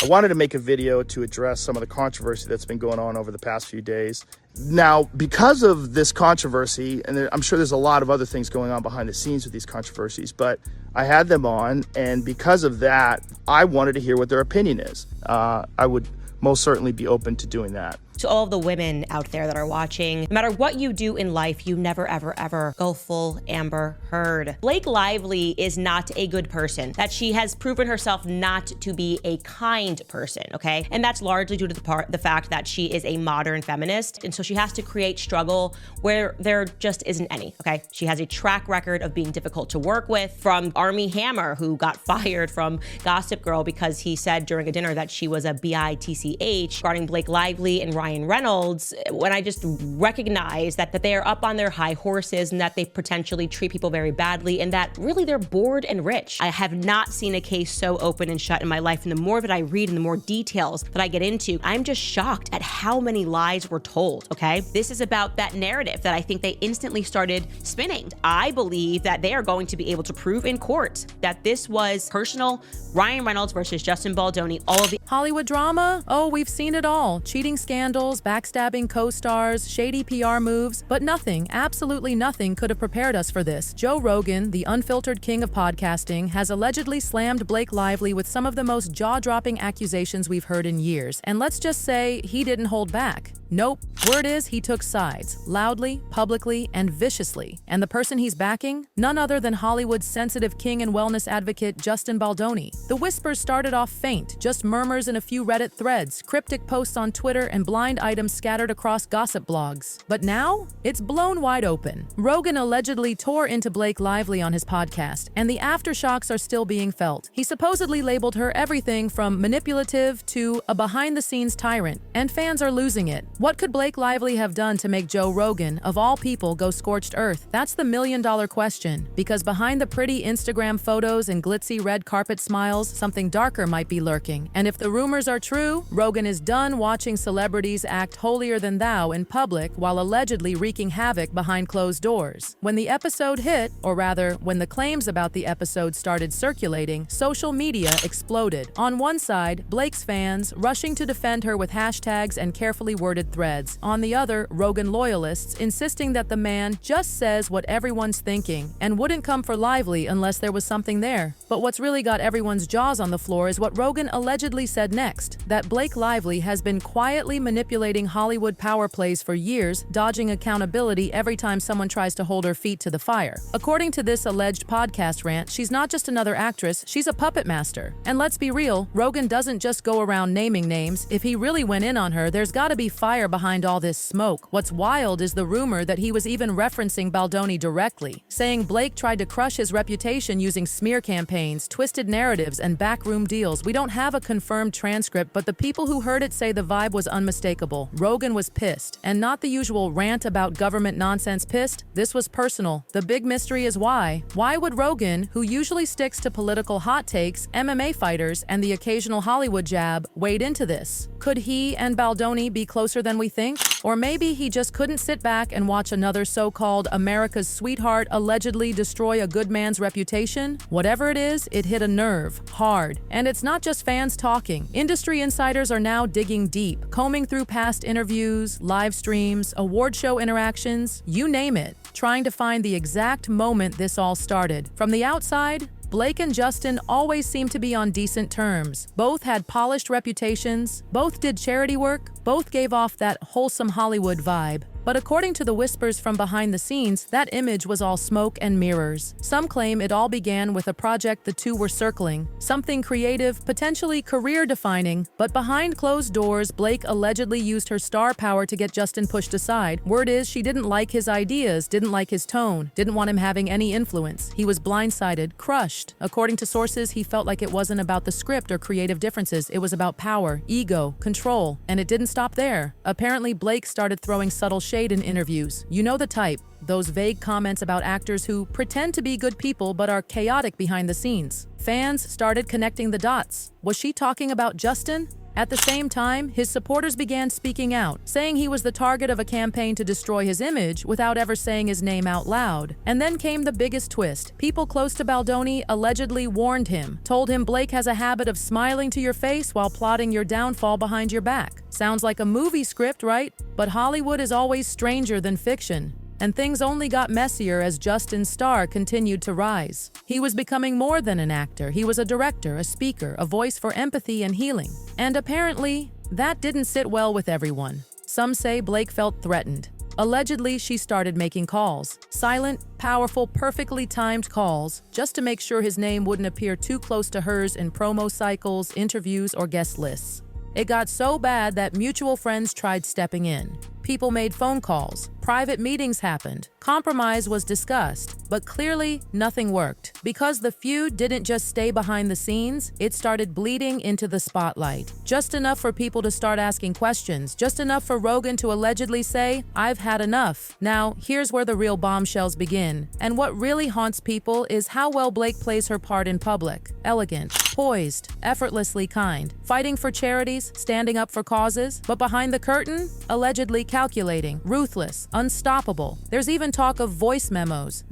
I wanted to make a video to address some of the controversy that's been going on over the past few days. Now, because of this controversy, and I'm sure there's a lot of other things going on behind the scenes with these controversies, but I had them on, and because of that, I wanted to hear what their opinion is. I would most certainly be open to doing that. To all of the women out there that are watching, no matter what you do in life, you never, ever, ever go full Amber Heard. Blake Lively is not a good person, that she has proven herself not to be a kind person, okay? And that's largely due to the fact that she is a modern feminist, and so she has to create struggle where there just isn't any, okay? She has a track record of being difficult to work with, from Armie Hammer, who got fired from Gossip Girl because he said during a dinner that she was a bitch, regarding Blake Lively and Ryan Reynolds, when I just recognize that they are up on their high horses and that they potentially treat people very badly and that really they're bored and rich. I have not seen a case so open and shut in my life, and the more that I read and the more details that I get into, I'm just shocked at how many lies were told, okay? This is about that narrative that I think they instantly started spinning. I believe that they are going to be able to prove in court that this was personal, Ryan Reynolds versus Justin Baldoni, all of the Hollywood drama? Oh, we've seen it all. Cheating scandals, backstabbing co-stars, shady PR moves, but nothing, absolutely nothing could have prepared us for this. Joe Rogan, the unfiltered king of podcasting, has allegedly slammed Blake Lively with some of the most jaw-dropping accusations we've heard in years. And let's just say he didn't hold back. Nope. Word is he took sides, loudly, publicly, and viciously. And the person he's backing? None other than Hollywood's sensitive king and wellness advocate, Justin Baldoni. The whispers started off faint, just murmurs in a few Reddit threads, cryptic posts on Twitter, and blind items scattered across gossip blogs. But now, it's blown wide open. Rogan allegedly tore into Blake Lively on his podcast, and the aftershocks are still being felt. He supposedly labeled her everything from manipulative to a behind-the-scenes tyrant, and fans are losing it. What could Blake Lively have done to make Joe Rogan, of all people, go scorched earth? That's the million-dollar question, because behind the pretty Instagram photos and glitzy red carpet smiles, something darker might be lurking. And if the rumors are true, Rogan is done watching celebrities act holier than thou in public while allegedly wreaking havoc behind closed doors. When the episode hit, or rather, when the claims about the episode started circulating, social media exploded. On one side, Blake's fans rushing to defend her with hashtags and carefully worded threads. On the other, Rogan loyalists insisting that the man just says what everyone's thinking and wouldn't come for Lively unless there was something there. But what's really got everyone's jaws on the floor is what Rogan allegedly said next, that Blake Lively has been quietly manipulating Hollywood power plays for years, dodging accountability every time someone tries to hold her feet to the fire. According to this alleged podcast rant, she's not just another actress, she's a puppet master. And let's be real, Rogan doesn't just go around naming names. If he really went in on her, there's gotta be fire behind all this smoke. What's wild is the rumor that he was even referencing Baldoni directly, saying Blake tried to crush his reputation using smear campaigns, twisted narratives, and backroom deals. We don't have a confirmed transcript, but the people who heard it say the vibe was unmistakable. Rogan was pissed, and not the usual rant about government nonsense pissed. This was personal. The big mystery is why. Why would Rogan, who usually sticks to political hot takes, MMA fighters, and the occasional Hollywood jab, wade into this? Could he and Baldoni be closer than we think? Or maybe he just couldn't sit back and watch another so-called America's sweetheart allegedly destroy a good man's reputation? Whatever it is, it hit a nerve, hard. And it's not just fans talking. Industry insiders are now digging deep, combing through past interviews, live streams, award show interactions, you name it, trying to find the exact moment this all started. From the outside, Blake and Justin always seemed to be on decent terms. Both had polished reputations, both did charity work, both gave off that wholesome Hollywood vibe. But according to the whispers from behind the scenes, that image was all smoke and mirrors. Some claim it all began with a project the two were circling, something creative, potentially career-defining, but behind closed doors, Blake allegedly used her star power to get Justin pushed aside. Word is she didn't like his ideas, didn't like his tone, didn't want him having any influence. He was blindsided, crushed. According to sources, he felt like it wasn't about the script or creative differences, it was about power, ego, control, and it didn't stop there. Apparently, Blake started throwing subtle shade in interviews. You know the type. Those vague comments about actors who pretend to be good people but are chaotic behind the scenes. Fans started connecting the dots. Was she talking about Justin? At the same time, his supporters began speaking out, saying he was the target of a campaign to destroy his image without ever saying his name out loud. And then came the biggest twist. People close to Baldoni allegedly warned him, told him Blake has a habit of smiling to your face while plotting your downfall behind your back. Sounds like a movie script, right? But Hollywood is always stranger than fiction. And things only got messier as Justin's star continued to rise. He was becoming more than an actor. He was a director, a speaker, a voice for empathy and healing. And apparently, that didn't sit well with everyone. Some say Blake felt threatened. Allegedly, she started making calls. Silent, powerful, perfectly timed calls, just to make sure his name wouldn't appear too close to hers in promo cycles, interviews, or guest lists. It got so bad that mutual friends tried stepping in. People made phone calls. Private meetings happened. Compromise was discussed. But clearly, nothing worked. Because the feud didn't just stay behind the scenes, it started bleeding into the spotlight. Just enough for people to start asking questions. Just enough for Rogan to allegedly say, "I've had enough." Now, here's where the real bombshells begin. And what really haunts people is how well Blake plays her part in public. Elegant, poised, effortlessly kind, fighting for charities, standing up for causes. But behind the curtain, allegedly calculating, ruthless, unstoppable. There's even talk of voice memos,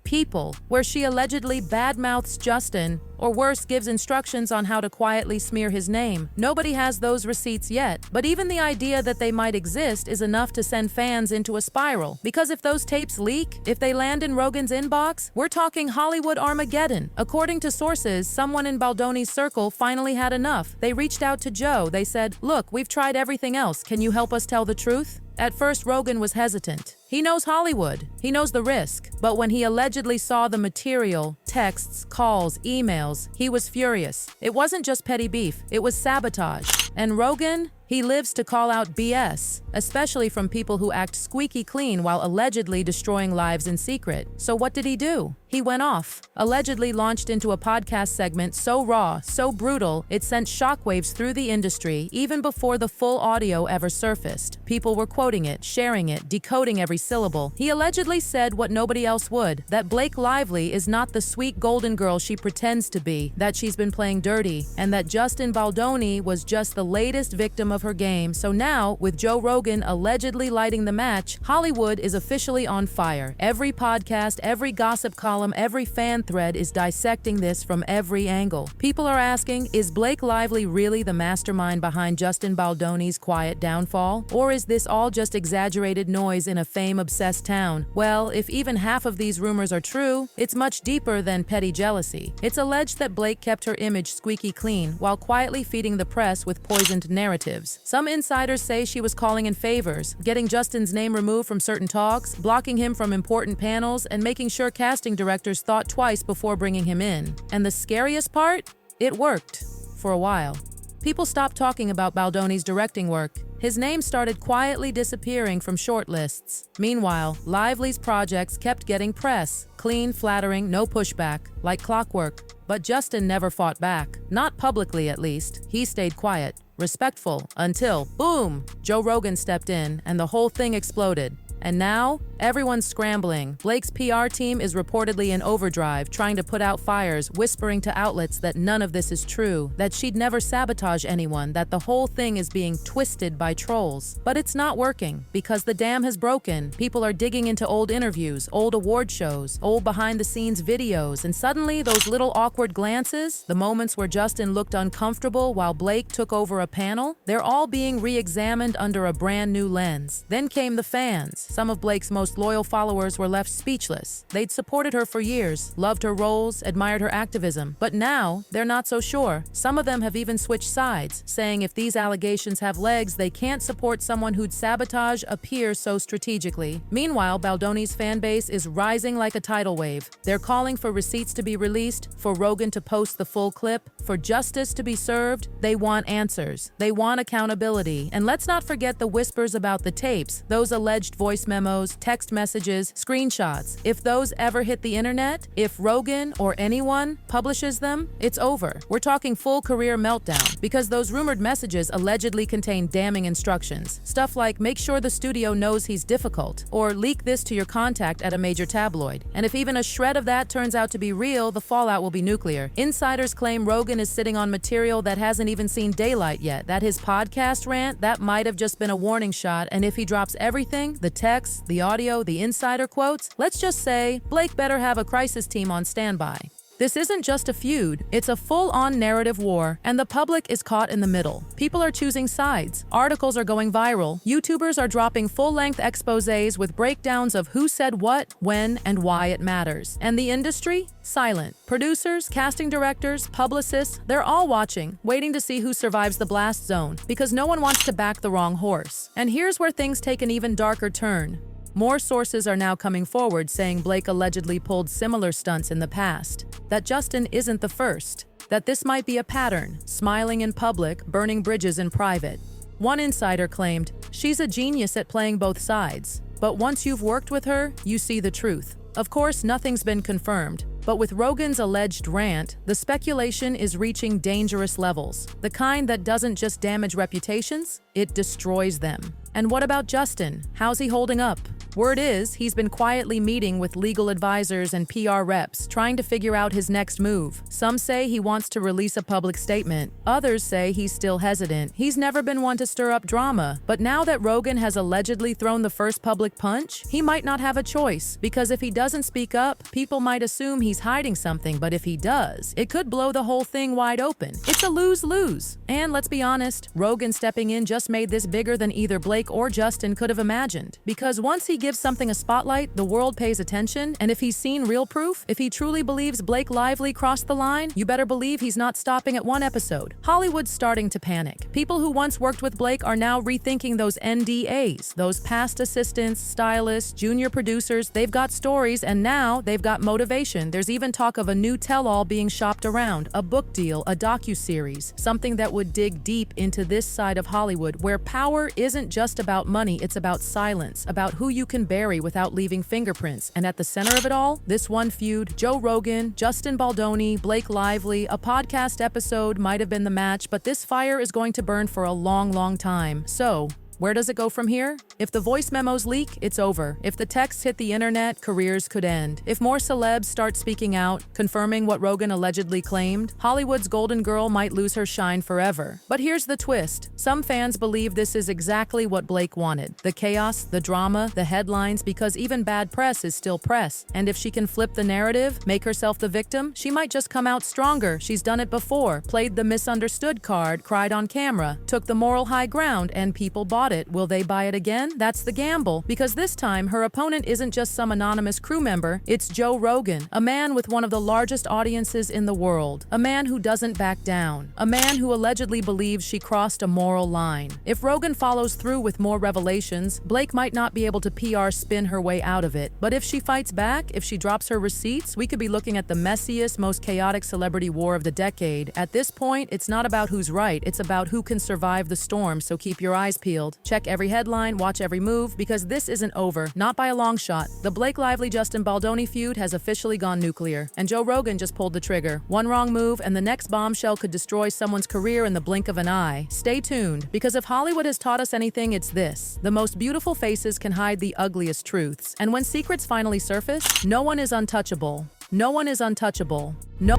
people, where she allegedly badmouths Justin, or worse, gives instructions on how to quietly smear his name. Nobody has those receipts yet, but even the idea that they might exist is enough to send fans into a spiral. Because if those tapes leak, if they land in Rogan's inbox, we're talking Hollywood Armageddon. According to sources, someone in Baldoni's circle finally had enough. They reached out to Joe. They said, "Look, we've tried everything else. Can you help us tell the truth?" At first, Rogan was hesitant. He knows Hollywood. He knows the risk. But when he allegedly saw the material, texts, calls, emails, he was furious. It wasn't just petty beef. It was sabotage. And Rogan, he lives to call out BS, especially from people who act squeaky clean while allegedly destroying lives in secret. So what did he do? He went off, allegedly launched into a podcast segment so raw, so brutal, it sent shockwaves through the industry even before the full audio ever surfaced. People were quoting it, sharing it, decoding every syllable. He allegedly said what nobody else would, that Blake Lively is not the sweet golden girl she pretends to be, that she's been playing dirty, and that Justin Baldoni was just the latest victim of her game. So now, with Joe Rogan allegedly lighting the match, Hollywood is officially on fire. Every podcast, every gossip column, every fan thread is dissecting this from every angle. People are asking, is Blake Lively really the mastermind behind Justin Baldoni's quiet downfall? Or is this all just exaggerated noise in a fame-obsessed town? Well, if even half of these rumors are true, it's much deeper than petty jealousy. It's alleged that Blake kept her image squeaky clean while quietly feeding the press with poisoned narratives. Some insiders say she was calling in favors, getting Justin's name removed from certain talks, blocking him from important panels, and making sure casting directors thought twice before bringing him in. And the scariest part? It worked. For a while. People stopped talking about Baldoni's directing work. His name started quietly disappearing from shortlists. Meanwhile, Lively's projects kept getting press. Clean, flattering, no pushback, like clockwork. But Justin never fought back. Not publicly, at least. He stayed quiet, respectful, until, boom, Joe Rogan stepped in and the whole thing exploded. And now, everyone's scrambling. Blake's PR team is reportedly in overdrive, trying to put out fires, whispering to outlets that none of this is true, that she'd never sabotage anyone, that the whole thing is being twisted by trolls. But it's not working, because the dam has broken. People are digging into old interviews, old award shows, old behind-the-scenes videos, and suddenly those little awkward glances, the moments where Justin looked uncomfortable while Blake took over a panel, they're all being re-examined under a brand new lens. Then came the fans. Some of Blake's most loyal followers were left speechless. They'd supported her for years, loved her roles, admired her activism. But now, they're not so sure. Some of them have even switched sides, saying if these allegations have legs, they can't support someone who'd sabotage a peer so strategically. Meanwhile, Baldoni's fan base is rising like a tidal wave. They're calling for receipts to be released, for Rogan to post the full clip, for justice to be served. They want answers. They want accountability. And let's not forget the whispers about the tapes, those alleged voice memos, text text messages, screenshots. If those ever hit the internet, if Rogan or anyone publishes them, it's over. We're talking full career meltdown, because those rumored messages allegedly contain damning instructions. Stuff like, make sure the studio knows he's difficult, or leak this to your contact at a major tabloid. And if even a shred of that turns out to be real, the fallout will be nuclear. Insiders claim Rogan is sitting on material that hasn't even seen daylight yet, that his podcast rant, that might have just been a warning shot, and if he drops everything, the text, the audio, the insider quotes, let's just say, Blake better have a crisis team on standby. This isn't just a feud, it's a full-on narrative war, and the public is caught in the middle. People are choosing sides, articles are going viral, YouTubers are dropping full-length exposés with breakdowns of who said what, when, and why it matters. And the industry? Silent. Producers, casting directors, publicists, they're all watching, waiting to see who survives the blast zone, because no one wants to back the wrong horse. And here's where things take an even darker turn. More sources are now coming forward saying Blake allegedly pulled similar stunts in the past, that Justin isn't the first, that this might be a pattern, smiling in public, burning bridges in private. One insider claimed, she's a genius at playing both sides, but once you've worked with her, you see the truth. Of course, nothing's been confirmed, but with Rogan's alleged rant, the speculation is reaching dangerous levels, the kind that doesn't just damage reputations, it destroys them. And what about Justin? How's he holding up? Word is, he's been quietly meeting with legal advisors and PR reps, trying to figure out his next move. Some say he wants to release a public statement. Others say he's still hesitant. He's never been one to stir up drama. But now that Rogan has allegedly thrown the first public punch, he might not have a choice. Because if he doesn't speak up, people might assume he's hiding something. But if he does, it could blow the whole thing wide open. It's a lose-lose. And let's be honest, Rogan stepping in just made this bigger than either Blake or Justin could have imagined. Because once he gives something a spotlight, the world pays attention, and if he's seen real proof, if he truly believes Blake Lively crossed the line, you better believe he's not stopping at one episode. Hollywood's starting to panic. People who once worked with Blake are now rethinking those NDAs, those past assistants, stylists, junior producers. They've got stories, and now they've got motivation. There's even talk of a new tell-all being shopped around, a book deal, a docuseries, something that would dig deep into this side of Hollywood, where power isn't just about money, it's about silence, about who you can bury without leaving fingerprints. And at the center of it all, this one feud, Joe Rogan, Justin Baldoni, Blake Lively, a podcast episode might have been the match, but this fire is going to burn for a long, long time. So, where does it go from here? If the voice memos leak, it's over. If the texts hit the internet, careers could end. If more celebs start speaking out, confirming what Rogan allegedly claimed, Hollywood's golden girl might lose her shine forever. But here's the twist. Some fans believe this is exactly what Blake wanted. The chaos, the drama, the headlines, because even bad press is still press. And if she can flip the narrative, make herself the victim, she might just come out stronger. She's done it before, played the misunderstood card, cried on camera, took the moral high ground, and people bought it. Will they buy it again? That's the gamble, because this time her opponent isn't just some anonymous crew member, it's Joe Rogan, a man with one of the largest audiences in the world, a man who doesn't back down, a man who allegedly believes she crossed a moral line. If Rogan follows through with more revelations, Blake might not be able to PR spin her way out of it, but if she fights back, if she drops her receipts, we could be looking at the messiest, most chaotic celebrity war of the decade. At this point, it's not about who's right, it's about who can survive the storm, so keep your eyes peeled. Check every headline, watch every move, because this isn't over, not by a long shot. The Blake Lively-Justin Baldoni feud has officially gone nuclear, and Joe Rogan just pulled the trigger. One wrong move, and the next bombshell could destroy someone's career in the blink of an eye. Stay tuned, because if Hollywood has taught us anything, it's this. The most beautiful faces can hide the ugliest truths, and when secrets finally surface, no one is untouchable. No one is untouchable. No...